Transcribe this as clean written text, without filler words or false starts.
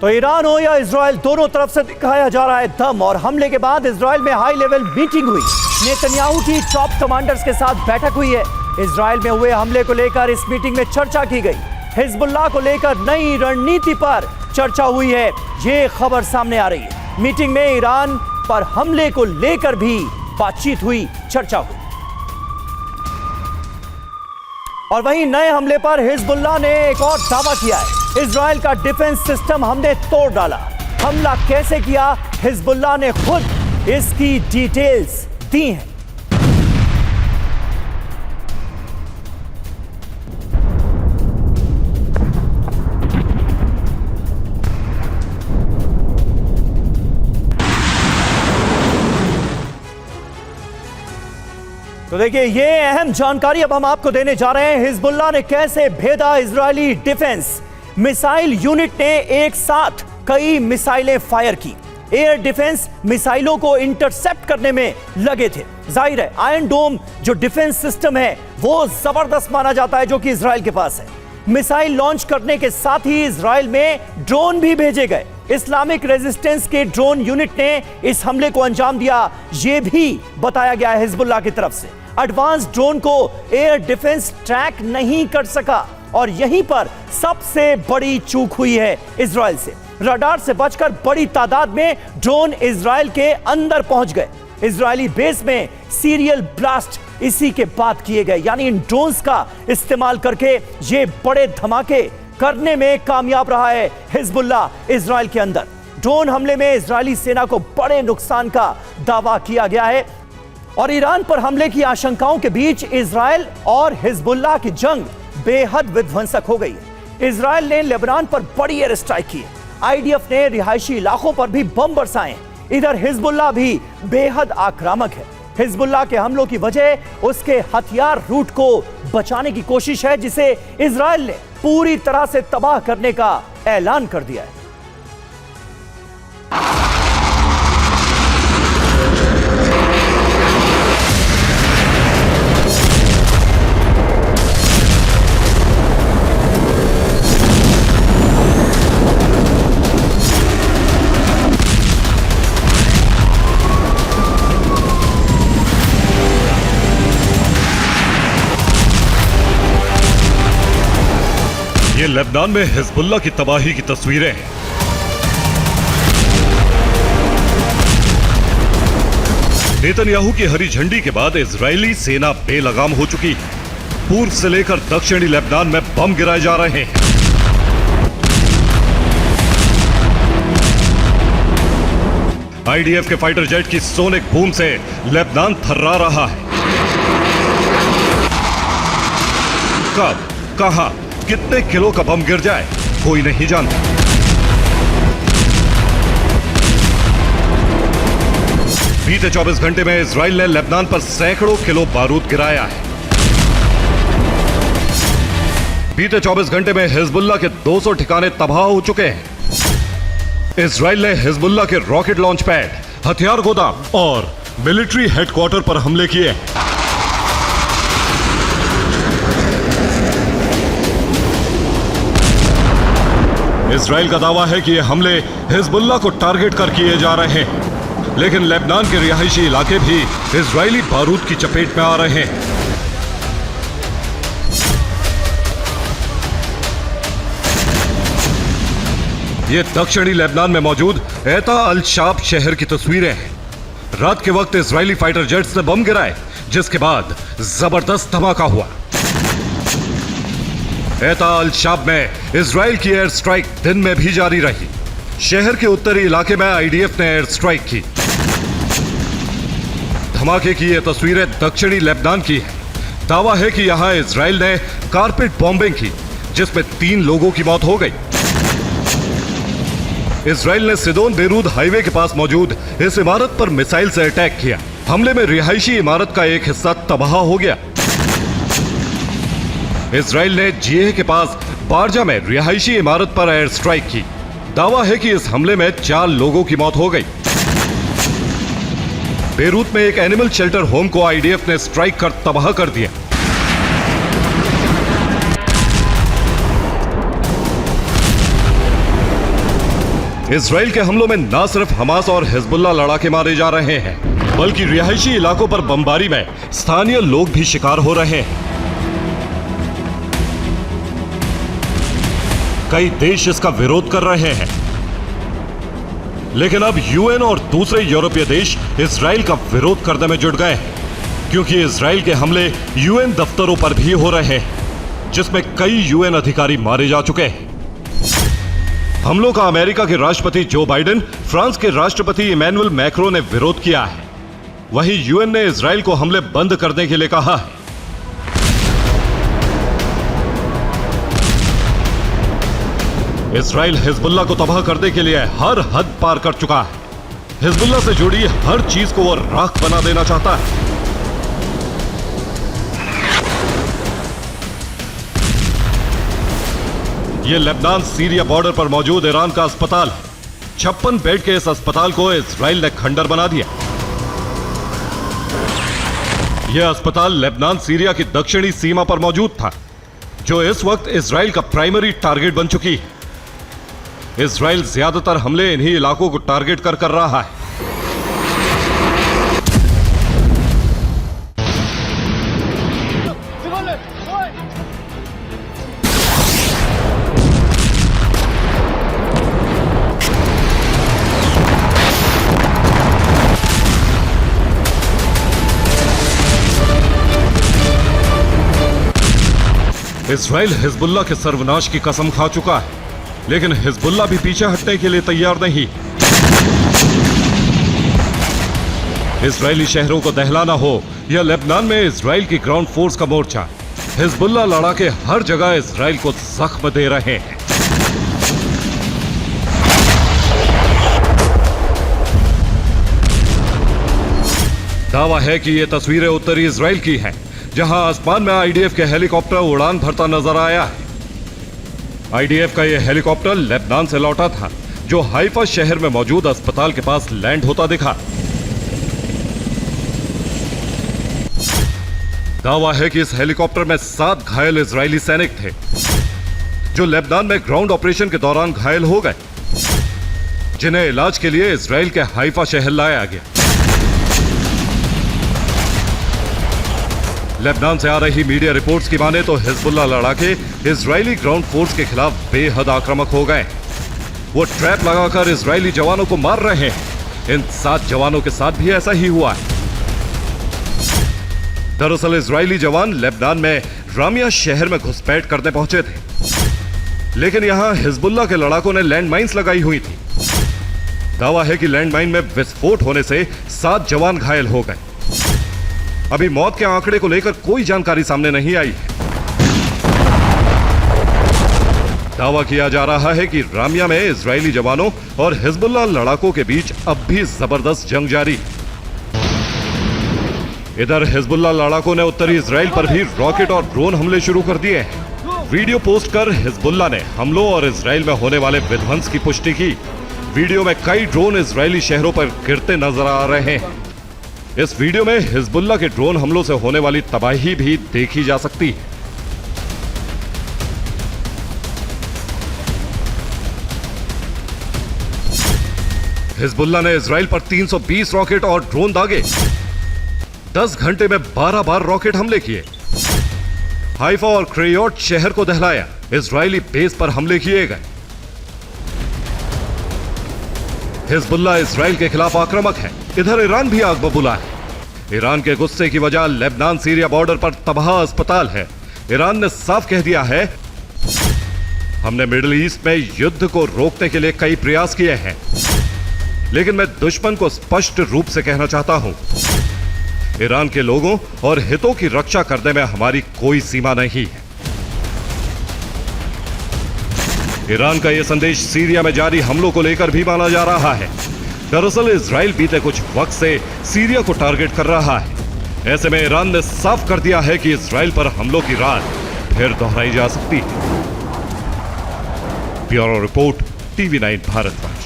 तो ईरान हो या इजराइल, दोनों तरफ से दिखाया जा रहा है दम। और हमले के बाद इजराइल में हाई लेवल मीटिंग हुई। नेतन्याहू की टॉप कमांडर्स के साथ बैठक हुई है। इजराइल में हुए हमले को लेकर इस मीटिंग में चर्चा की गई। हिजबुल्लाह को लेकर नई रणनीति पर चर्चा हुई है, ये खबर सामने आ रही है। मीटिंग में ईरान पर हमले को लेकर भी बातचीत हुई, चर्चा हुई। और वहीं नए हमले पर हिजबुल्लाह ने एक और दावा किया है, इजराइल का डिफेंस सिस्टम हमने तोड़ डाला। हमला कैसे किया, हिजबुल्लाह ने खुद इसकी डिटेल्स दी हैं। तो देखिए, ये अहम जानकारी अब हम आपको देने जा रहे हैं। हिजबुल्लाह ने कैसे भेदा इजरायली डिफेंस। मिसाइल यूनिट ने एक साथ कई मिसाइलें फायर की। एयर डिफेंस मिसाइलों को इंटरसेप्ट करने में लगे थे। जाहिर है, आयरन डोम जो डिफेंस सिस्टम है वो जबरदस्त माना जाता है, जो कि इजराइल के पास है। मिसाइल लॉन्च करने के साथ ही इजराइल में ड्रोन भी भेजे गए। इस्लामिक रेजिस्टेंस के ड्रोन यूनिट ने इस हमले को अंजाम दिया, यह भी बताया गया है हिजबुल्लाह की तरफ से। एडवांस ड्रोन को एयर डिफेंस ट्रैक नहीं कर सका और यहीं पर सबसे बड़ी चूक हुई है इजराइल से। रडार से बचकर बड़ी तादाद में ड्रोन इजराइल के अंदर पहुंच गए। इजरायली बेस में सीरियल ब्लास्ट इसी के बाद किए गए, यानी इन ड्रोन्स का इस्तेमाल करके ये बड़े धमाके करने में कामयाब रहा है हिजबुल्लाह इजराइल के अंदर। ड्रोन हमले में इजरायली सेना को बड़े नुकसान का दावा किया गया है। और ईरान पर हमले की आशंकाओं के बीच इजराइल और हिजबुल्लाह की जंग बेहद विध्वंसक हो गई है। इजराइल ने लेबनान पर बड़ी एयर स्ट्राइक की। आईडीएफ ने रिहायशी इलाकों पर भी बम बरसाए। इधर हिजबुल्लाह भी बेहद आक्रामक है। हिजबुल्लाह के हमलों की वजह उसके हथियार रूट को बचाने की कोशिश है, जिसे इजराइल ने पूरी तरह से तबाह करने का ऐलान कर दिया है। ये लेबनान में हिजबुल्लाह की तबाही की तस्वीरें हैं। नेतन्याहू की हरी झंडी के बाद इजरायली सेना बेलगाम हो चुकी है। पूर्व से लेकर दक्षिणी लेबनान में बम गिराए जा रहे हैं। आईडीएफ के फाइटर जेट की सोनिक बूम से लेबनान थर्रा रहा है। कब, कहां, कितने किलो का बम गिर जाए कोई नहीं जानता। बीते 24 घंटे में इजराइल ने लेबनान पर सैकड़ों किलो बारूद गिराया है। बीते 24 घंटे में हिजबुल्लाह के 200 ठिकाने तबाह हो चुके हैं। इजराइल ने हिजबुल्लाह के रॉकेट लॉन्च पैड, हथियार गोदाम और मिलिट्री हेडक्वार्टर पर हमले किए। इजराइल का दावा है कि ये हमले हिजबुल्लाह को टारगेट कर किए जा रहे हैं, लेकिन लेबनान के रिहायशी इलाके भी इजरायली बारूद की चपेट में आ रहे हैं। ये दक्षिणी लेबनान में मौजूद एता अल शाब शहर की तस्वीरें हैं। रात के वक्त इजरायली फाइटर जेट्स ने बम गिराए, जिसके बाद जबरदस्त धमाका हुआ। एता अल शाब में इजराइल की एयर स्ट्राइक दिन में भी जारी रही। शहर के उत्तरी इलाके में आईडीएफ ने एयर स्ट्राइक की। धमाके की ये तस्वीरें दक्षिणी लेबनान की है। दावा है कि यहां इजराइल ने कारपेट बॉम्बिंग की, जिसमें 3 लोगों की मौत हो गई। इजराइल ने सिदोन बेरूत हाईवे के पास मौजूद इस इमारत पर मिसाइल से अटैक किया। हमले में रिहायशी इमारत का एक हिस्सा तबाह हो गया। इजराइल ने जीए के पास बारजा में रिहायशी इमारत पर एयर स्ट्राइक की। दावा है कि इस हमले में 4 लोगों की मौत हो गई। बेरूत में एक एनिमल शेल्टर होम को आईडीएफ ने स्ट्राइक कर तबाह कर दिया। इसराइल के हमलों में न सिर्फ हमास और हिजबुल्लाह लड़ाके मारे जा रहे हैं, बल्कि रिहायशी इलाकों पर बमबारी में स्थानीय लोग भी शिकार हो रहे हैं। कई देश इसका विरोध कर रहे हैं, लेकिन अब यूएन और दूसरे यूरोपीय देश इसराइल का विरोध करने में जुट गए हैं, क्योंकि इसराइल के हमले यूएन दफ्तरों पर भी हो रहे हैं, जिसमें कई यूएन अधिकारी मारे जा चुके हैं। हमलों का अमेरिका के राष्ट्रपति जो बाइडेन, फ्रांस के राष्ट्रपति इमैनुअल मैक्रों ने विरोध किया है। वहीं यूएन ने इसराइल को हमले बंद करने के लिए कहा है। इसराइल हिजबुल्लाह को तबाह करने के लिए हर हद पार कर चुका है। हिजबुल्लाह से जुड़ी हर चीज को वो राख बना देना चाहता है। यह लेबनान सीरिया बॉर्डर पर मौजूद ईरान का अस्पताल है। 56 बेड के इस अस्पताल को इसराइल ने खंडर बना दिया। यह अस्पताल लेबनान सीरिया की दक्षिणी सीमा पर मौजूद था, जो इस वक्त इसराइल का प्राइमरी टारगेट बन चुकी है। इसराइल ज्यादातर हमले इन्हीं इलाकों को टारगेट कर रहा है। इसराइल हिजबुल्लाह के सर्वनाश की कसम खा चुका है, लेकिन हिजबुल्लाह भी पीछे हटने के लिए तैयार नहीं। इजरायली शहरों को दहलाना हो या लेबनान में इसराइल की ग्राउंड फोर्स का मोर्चा, हिजबुल्लाह लड़ाके हर जगह इसराइल को जख्म दे रहे हैं। दावा है कि ये तस्वीरें उत्तरी इसराइल की हैं, जहां आसमान में आईडीएफ के हेलीकॉप्टर उड़ान भरता नजर आया है। आईडीएफ का यह हेलीकॉप्टर लेबनान से लौटा था, जो हाइफा शहर में मौजूद अस्पताल के पास लैंड होता दिखा। दावा है कि इस हेलीकॉप्टर में 7 घायल इजरायली सैनिक थे, जो लेबनान में ग्राउंड ऑपरेशन के दौरान घायल हो गए, जिन्हें इलाज के लिए इजराइल के हाइफा शहर लाया गया। लेबनान से आ रही मीडिया रिपोर्ट्स की माने तो हिजबुल्लाह लड़ाके इजरायली ग्राउंड फोर्स के खिलाफ बेहद आक्रामक हो गए। वो ट्रैप लगाकर इजरायली जवानों को मार रहे हैं। इन 7 जवानों के साथ भी ऐसा ही हुआ है। दरअसल इजरायली जवान लेबनान में रामिया शहर में घुसपैठ करने पहुंचे थे, लेकिन यहां हिजबुल्लाह के लड़ाकों ने लैंडमाइंस लगाई हुई थी। दावा है कि लैंडमाइन में विस्फोट होने से 7 जवान घायल हो गए। अभी मौत के आंकड़े को लेकर कोई जानकारी सामने नहीं आई है। दावा किया जा रहा है कि रामिया में इजरायली जवानों और हिजबुल्लाह लड़ाकों के बीच अब भी जबरदस्त जंग जारी। इधर हिजबुल्लाह लड़ाकों ने उत्तरी इजराइल पर भी रॉकेट और ड्रोन हमले शुरू कर दिए हैं। वीडियो पोस्ट कर हिजबुल्लाह ने हमलों और इजराइल में होने वाले विध्वंस की पुष्टि की। वीडियो में कई ड्रोन इजरायली शहरों पर गिरते नजर आ रहे हैं। इस वीडियो में हिजबुल्लाह के ड्रोन हमलों से होने वाली तबाही भी देखी जा सकती है। हिजबुल्लाह ने इजराइल पर 320 रॉकेट और ड्रोन दागे। 10 घंटे में 12 बार रॉकेट हमले किए। हाइफा और क्रेयोट शहर को दहलाया। इजरायली बेस पर हमले किए गए। हिजबुल्लाह इजराइल के खिलाफ आक्रामक है। इधर ईरान भी आग बबूला है। ईरान के गुस्से की वजह लेबनान सीरिया बॉर्डर पर तबाह अस्पताल है। ईरान ने साफ कह दिया है, हमने मिडिल ईस्ट में युद्ध को रोकने के लिए कई प्रयास किए हैं, लेकिन मैं दुश्मन को स्पष्ट रूप से कहना चाहता हूं, ईरान के लोगों और हितों की रक्षा करने में हमारी कोई सीमा नहीं है। ईरान का यह संदेश सीरिया में जारी हमलों को लेकर भी माना जा रहा है। दरअसल इजराइल बीते कुछ वक्त से सीरिया को टारगेट कर रहा है। ऐसे में ईरान ने साफ कर दिया है कि इजराइल पर हमलों की रात फिर दोहराई जा सकती है। Bureau report, TV9 Bharatvarsh.